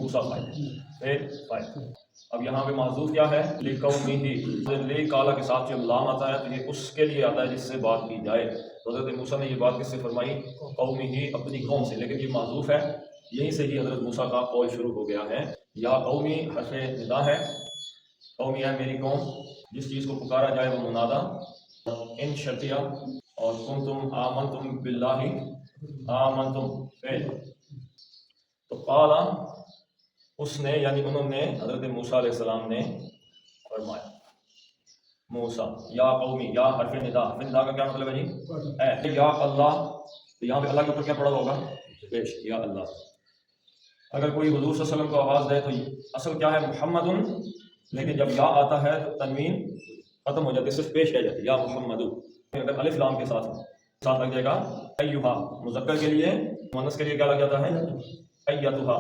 मूसा file. अब यहाँ पे माजूफ क्या है, ले काला के साथ जब लाम आता है तो ये उसके लिए आता है जिससे बात की जाए। तो हज़रत मूसा ने ये बात किससे फरमाई, कौमी ही, अपनी कौम से, लेकिन ये माजूफ है, यहीं से ही हज़रत मूसा का कौल शुरू हो गया है। या कौमी हर्फ़े निदा है, कौमी है मेरी कौम, जिस चीज़ को पुकारा जाए वो मुनादा, इन शर्तिया, और कुंतुम आमनतुम बिल्लाहि, आमनतुम फेल। तो काला उसने, यानी उन्होंने, हज़रत मूसा अलैहिस्सलाम ने फरमाया, मूसा या कौमी, या हर्फ़े निदा, निदा का क्या मतलब है जी, या अल्लाह। तो यहाँ पे अल्लाह के ऊपर क्या पड़ा होगा, पेश, या अल्लाह। अगर कोई हुज़ूर सल्लल्लाहु अलैहि वसल्लम को आवाज़ दे तो असल क्या है मुहम्मदुन, लेकिन जब या आता है तो तनवीन खत्म हो जाती है, सिर्फ पेश रह जाती है, या मुहम्मदु। अगर अलिफ लाम के साथ लग जाएगा अय्युहा, मुज़क्कर के लिए, मुअन्नस के लिए क्या लग जाता है अय्यतुहा।